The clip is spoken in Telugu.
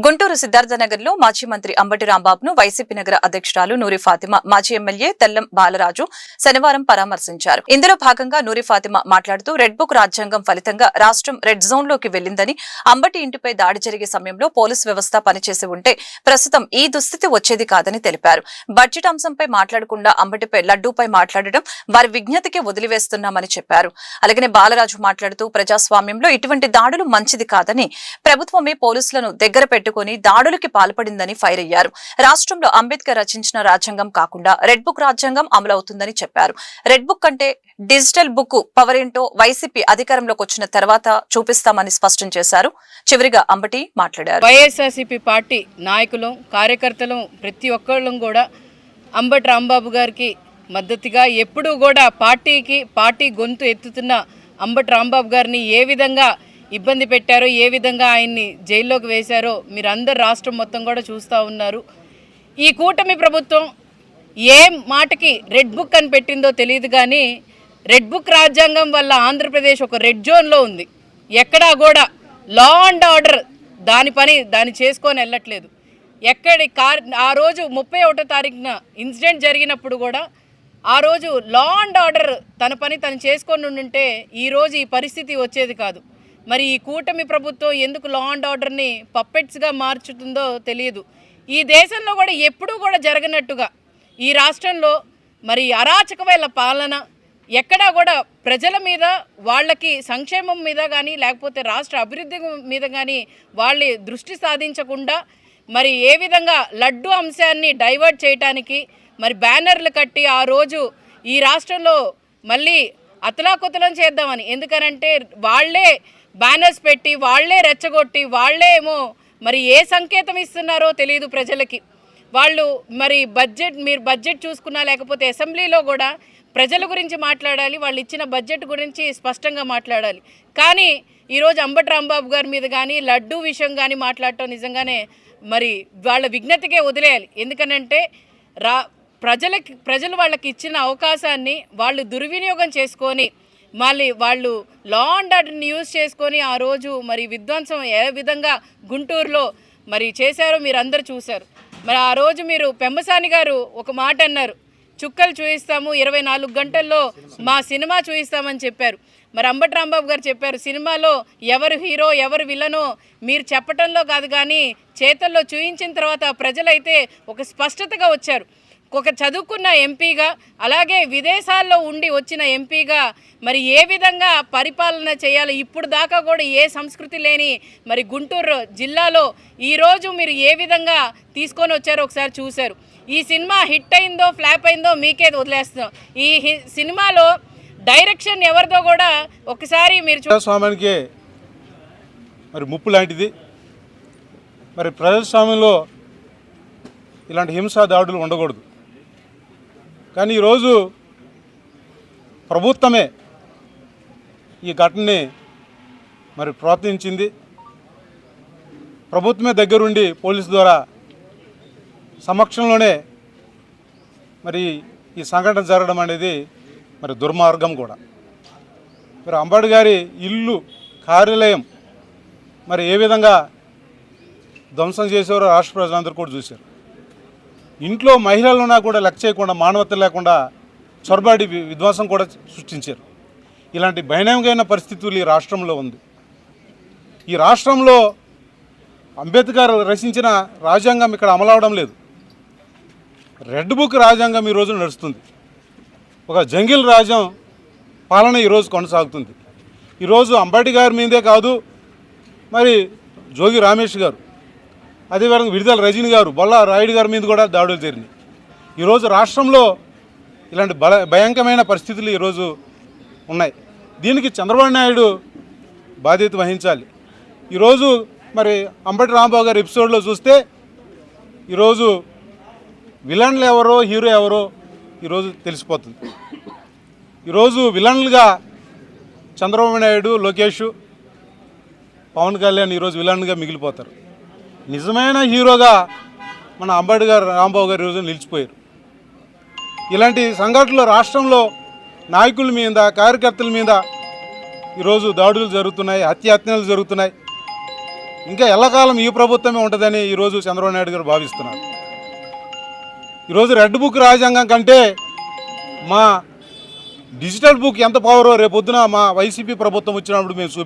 గుంటూరు సిద్ధార్థనగర్ లో మాజీ మంత్రి అంబటి రాంబాబును వైసీపీ నగర అధ్యక్షురాలు నూరి ఫాతిమా, మాజీ ఎమ్మెల్యే తెల్లం బాలరాజు శనివారం పరామర్శించారు. ఇందులో భాగంగా నూరి ఫాతిమా మాట్లాడుతూ రెడ్ బుక్ రాజ్యాంగం ఫలితంగా రాష్ట్రం రెడ్ జోన్ లోకి వెళ్లిందని, అంబటి ఇంటిపై దాడి జరిగే సమయంలో పోలీసు వ్యవస్థ పనిచేసి ఉంటే ప్రస్తుతం ఈ దుస్థితి వచ్చేది కాదని తెలిపారు. బడ్జెట్ అంశంపై మాట్లాడకుండా అంబటిపై లడ్డూపై మాట్లాడడం వారి విజ్ఞతకి వదిలివేస్తున్నామని చెప్పారు. అలాగే బాలరాజు మాట్లాడుతూ ప్రజాస్వామ్యంలో ఇటువంటి దాడులు మంచిది కాదని, ప్రభుత్వమే పోలీసులను దగ్గర పెట్టుకుని దాడులకి పాల్పడిందని ఫైర్ అయ్యారు. రాష్ట్రంలో అంబేద్కర్ రచించిన రాజ్యాంగం కాకుండా రెడ్ బుక్ రాజ్యాంగం అమలవుతుందని చెప్పారు. రెడ్ బుక్ అంటే డిజిటల్ బుక్ పవర్ ఏంటో వైసీపీ అధికారంలోకి వచ్చిన తర్వాత చూపిస్తామని స్పష్టం చేశారు. చివరిగా అంబటి మాట్లాడారు. వైఎస్ఆర్సీపీ పార్టీ నాయకులు, కార్యకర్తలు ప్రతి ఒక్కళ్ళు కూడా అంబటి రాంబాబు గారికి మద్దతుగా ఎప్పుడూ కూడా పార్టీ గొంతు ఎత్తుతున్న అంబటి రాంబాబు గారిని ఏ విధంగా ఇబ్బంది పెట్టారో, ఏ విధంగా ఆయన్ని జైల్లోకి వేశారో మీరందరూ రాష్ట్రం మొత్తం కూడా చూస్తూ ఉన్నారు. ఈ కూటమి ప్రభుత్వం ఏ మాటకి రెడ్ బుక్ అని పెట్టిందో తెలియదు, కానీ రెడ్ బుక్ రాజ్యాంగం వల్ల ఆంధ్రప్రదేశ్ ఒక రెడ్ జోన్లో ఉంది. ఎక్కడా కూడా లా అండ్ ఆర్డర్ దాని చేసుకొని వెళ్ళట్లేదు. ఆ రోజు 31వ తారీఖున ఇన్సిడెంట్ జరిగినప్పుడు కూడా ఆ రోజు లా అండ్ ఆర్డర్ తన పని తను చేసుకొని ఉంటే ఈరోజు ఈ పరిస్థితి వచ్చేది కాదు. మరి ఈ కూటమి ప్రభుత్వం ఎందుకు లా అండ్ ఆర్డర్ని పప్పెట్స్గా మార్చుతుందో తెలియదు. ఈ దేశంలో కూడా ఎప్పుడూ కూడా జరగనట్టుగా ఈ రాష్ట్రంలో మరి అరాచకమైన పాలన, ఎక్కడా కూడా ప్రజల మీద, వాళ్ళకి సంక్షేమం మీద కానీ లేకపోతే రాష్ట్ర అభివృద్ధి మీద కానీ వాళ్ళ దృష్టి సాధించకుండా మరి ఏ విధంగా లడ్డు అంశాన్ని డైవర్ట్ చేయటానికి మరి బ్యానర్లు కట్టి ఆ రోజు ఈ రాష్ట్రంలో మళ్ళీ అతలాకుతలం చేద్దామని, ఎందుకనంటే వాళ్ళే బ్యానర్స్ పెట్టి, వాళ్లే రెచ్చగొట్టి, వాళ్లే ఏమో మరి ఏ సంకేతం ఇస్తున్నారో తెలియదు ప్రజలకి. వాళ్ళు మరి మీరు బడ్జెట్ చూసుకున్నా లేకపోతే అసెంబ్లీలో కూడా ప్రజల గురించి మాట్లాడాలి, వాళ్ళు ఇచ్చిన బడ్జెట్ గురించి స్పష్టంగా మాట్లాడాలి. కానీ ఈరోజు అంబటి రాంబాబు గారి మీద కానీ లడ్డూ విషయం కానీ మాట్లాడటం నిజంగానే మరి వాళ్ళ విజ్ఞతకే వదిలేయాలి. ఎందుకనంటే ప్రజలు వాళ్ళకి ఇచ్చిన అవకాశాన్ని వాళ్ళు దుర్వినియోగం చేసుకొని మళ్ళీ వాళ్ళు లా అండ్ ఆర్డర్ని యూజ్ చేసుకొని ఆ రోజు మరి విధ్వంసం ఏ విధంగా గుంటూరులో మరి చేశారో మీరు అందరూ చూశారు. మరి ఆ రోజు మీరు పెమ్మసాని గారు ఒక మాట అన్నారు, చుక్కలు చూపిస్తాము 24 గంటల్లో మా సినిమా చూపిస్తామని చెప్పారు. మరి అంబటి రాంబాబు గారు చెప్పారు, సినిమాలో ఎవరు హీరో ఎవరు విలనో మీరు చెప్పటంలో కాదు కానీ చేతల్లో చూయించిన తర్వాత ప్రజలైతే ఒక స్పష్టతగా వచ్చారు. ఒక చదువుకున్న ఎంపీగా, అలాగే విదేశాల్లో ఉండి వచ్చిన ఎంపీగా మరి ఏ విధంగా పరిపాలన చేయాలి, ఇప్పుడు దాకా కూడా ఏ సంస్కృతి లేని మరి గుంటూరు జిల్లాలో ఈరోజు మీరు ఏ విధంగా తీసుకొని వచ్చారో ఒకసారి చూశారు. ఈ సినిమా హిట్ అయిందో ఫ్లాప్ అయిందో మీకే వదిలేస్తున్నాం. ఈ సినిమాలో డైరెక్షన్ ఎవరిదో కూడా ఒకసారి మీరు ప్రజాస్వామ్యానికి మరి ముప్పు లాంటిది. మరి ప్రజాస్వామ్యంలో ఇలాంటి హింసా దాడులు ఉండకూడదు. కానీ ఈరోజు ప్రభుత్వమే ఈ ఘటనని మరి ప్రోత్సహించింది. ప్రభుత్వమే దగ్గరుండి పోలీసు ద్వారా సమక్షంలోనే మరి ఈ సంఘటన జరగడం అనేది మరి దుర్మార్గం కూడా. మరి అంబటి గారి ఇల్లు, కార్యాలయం మరి ఏ విధంగా ధ్వంసం చేసేవారో రాష్ట్ర ప్రజలందరూ కూడా చూశారు. ఇంట్లో మహిళలున్నా కూడా లెక్క చేయకుండా, మానవత లేకుండా చొరబాడి విధ్వంసం కూడా సృష్టించారు. ఇలాంటి భయానకమైన పరిస్థితులు ఈ రాష్ట్రంలో ఉంది. ఈ రాష్ట్రంలో అంబేద్కర్ రచించిన రాజ్యాంగం ఇక్కడ అమలవడం లేదు. రెడ్ బుక్ రాజ్యాంగం ఈరోజు నడుస్తుంది. ఒక జంగిల్ రాజ్యం పాలన ఈరోజు కొనసాగుతుంది. ఈరోజు అంబటి గారి మీదే కాదు, మరి జోగి రమేష్ గారు, అదేవిధంగా విడుదల రజనీ గారు, బొల్లా రాయుడు గారి మీద కూడా దాడులు జరిగినాయి. ఈరోజు రాష్ట్రంలో ఇలాంటి భయంకరమైన పరిస్థితులు ఈరోజు ఉన్నాయి. దీనికి చంద్రబాబు నాయుడు బాధ్యత వహించాలి. ఈరోజు మరి అంబటి రాంబాబు గారి ఎపిసోడ్లో చూస్తే ఈరోజు విలన్లు ఎవరో హీరో ఎవరో ఈరోజు తెలిసిపోతుంది. ఈరోజు విలన్లుగా చంద్రబాబు నాయుడు, లోకేష్, పవన్ కళ్యాణ్ ఈరోజు విలన్గా మిగిలిపోతారు. నిజమైన హీరోగా మన అంబటి రాంబాబు గారు ఈరోజు నిలిచిపోయారు. ఇలాంటి సంఘటనలు రాష్ట్రంలో నాయకుల మీద, కార్యకర్తల మీద ఈరోజు దాడులు జరుగుతున్నాయి, హత్యాయత్నాలు జరుగుతున్నాయి. ఇంకా ఎల్లకాలం ఈ ప్రభుత్వమే ఉంటుందని ఈరోజు చంద్రబాబు నాయుడు గారు భావిస్తున్నారు. ఈరోజు రెడ్ బుక్ రాజ్యాంగం కంటే మా డిజిటల్ బుక్ ఎంత పవరో రేపొద్దున మా వైసీపీ ప్రభుత్వం వచ్చినప్పుడు మేము